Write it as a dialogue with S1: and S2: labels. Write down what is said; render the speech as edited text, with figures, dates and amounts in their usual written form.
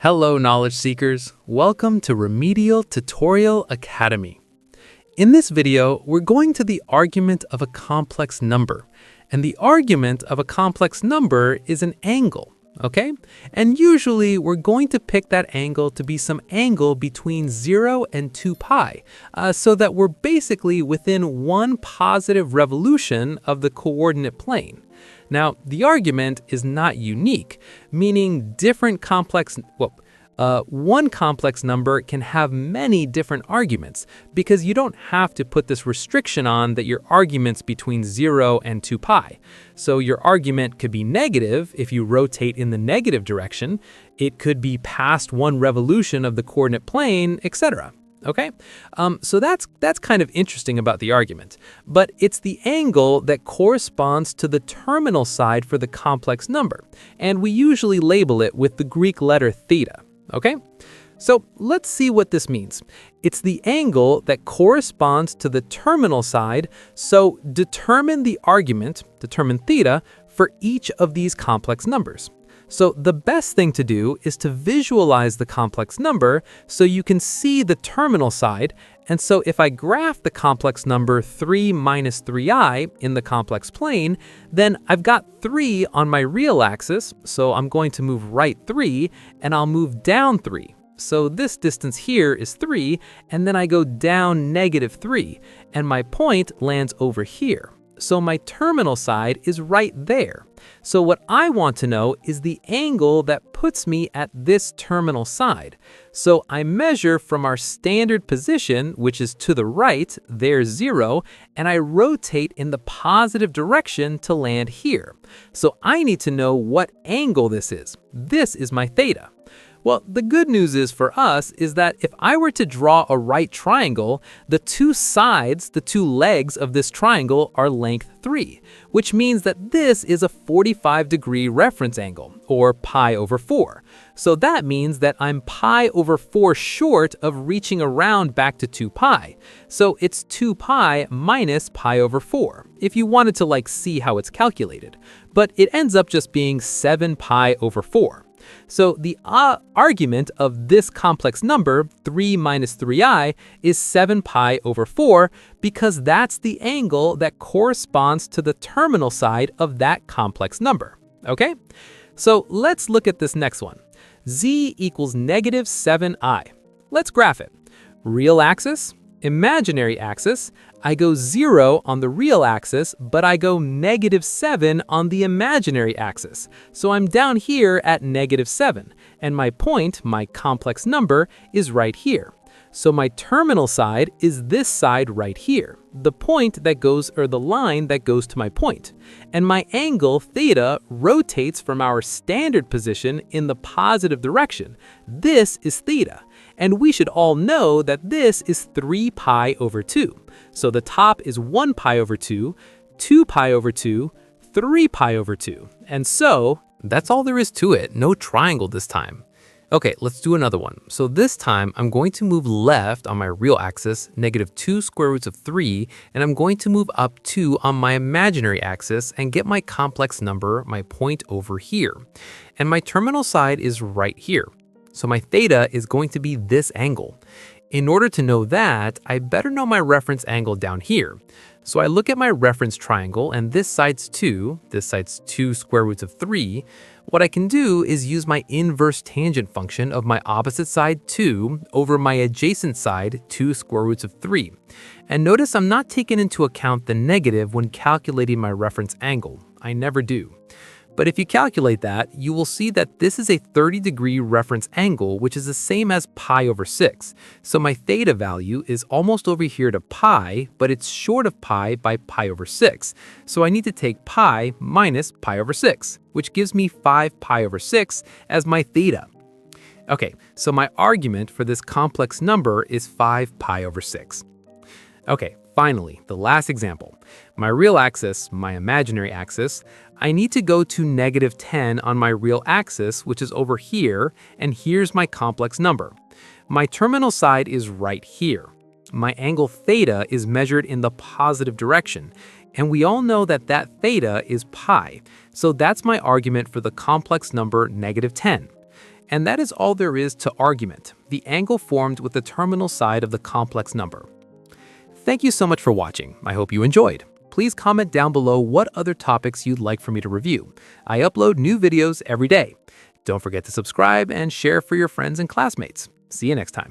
S1: Hello, knowledge seekers. Welcome to Remedial Tutorial Academy. In this video, we're going to the argument of a complex number. And the argument of a complex number is an angle, okay? And usually, we're going to pick that angle to be some angle between 0 and 2 pi, so that we're basically within one positive revolution of the coordinate plane. Now, the argument is not unique, meaning one complex number can have many different arguments because you don't have to put this restriction on that your argument's between 0 and 2 pi. So your argument could be negative if you rotate in the negative direction. It could be past one revolution of the coordinate plane, etc. Okay, so that's kind of interesting about the argument, but it's the angle that corresponds to the terminal side for the complex number, and we usually label it with the Greek letter theta, okay? So let's see what this means. It's the angle that corresponds to the terminal side, so determine the argument, determine theta, for each of these complex numbers. So the best thing to do is to visualize the complex number so you can see the terminal side. And so if I graph the complex number 3 minus 3i in the complex plane, then I've got 3 on my real axis. So I'm going to move right 3 and I'll move down 3. So this distance here is 3, and then I go down negative 3, and my point lands over here. So my terminal side is right there. So what I want to know is the angle that puts me at this terminal side. So I measure from our standard position, which is to the right, there's 0, and I rotate in the positive direction to land here. So I need to know what angle this is. This is my theta. Well, the good news is for us is that if I were to draw a right triangle, the two sides, the two legs of this triangle are length 3, which means that this is a 45-degree reference angle, or pi over 4. So that means that I'm pi over 4 short of reaching around back to 2 pi. So it's 2 pi minus pi over 4, if you wanted to see how it's calculated. But it ends up just being 7 pi over 4. So the argument of this complex number, 3 minus 3i, is 7 pi over 4 because that's the angle that corresponds to the terminal side of that complex number, okay? So let's look at this next one. Z equals negative 7i. Let's graph it. Real axis, imaginary axis. I go 0 on the real axis, but I go negative 7 on the imaginary axis. So I'm down here at negative 7, and my point, my complex number, is right here. So my terminal side is this side right here, the point that goes, or the line that goes to my point. And my angle, theta, rotates from our standard position in the positive direction. This is theta. And we should all know that this is 3 pi over 2. So the top is 1 pi over 2, 2 pi over 2, 3 pi over 2. And so that's all there is to it. No triangle this time. Okay, let's do another one. So this time I'm going to move left on my real axis, negative 2 square roots of 3, and I'm going to move up 2 on my imaginary axis and get my complex number, my point over here. And my terminal side is right here. So my theta is going to be this angle. In order to know that, I better know my reference angle down here. So I look at my reference triangle, and this side's 2, this side's 2 square roots of 3. What I can do is use my inverse tangent function of my opposite side 2 over my adjacent side 2 square roots of 3. And notice I'm not taking into account the negative when calculating my reference angle. I never do. But if you calculate that, you will see that this is a 30-degree reference angle, which is the same as pi over 6. So my theta value is almost over here to pi, but it's short of pi by pi over 6. So I need to take pi minus pi over 6, which gives me 5 pi over 6 as my theta. Okay, so my argument for this complex number is 5 pi over 6. Okay, finally, the last example. My real axis, my imaginary axis, I need to go to negative 10 on my real axis, which is over here, and here's my complex number. My terminal side is right here. My angle theta is measured in the positive direction, and we all know that that theta is pi, so that's my argument for the complex number negative 10. And that is all there is to argument, the angle formed with the terminal side of the complex number. Thank you so much for watching. I hope you enjoyed. Please comment down below what other topics you'd like for me to review. I upload new videos every day. Don't forget to subscribe and share for your friends and classmates. See you next time.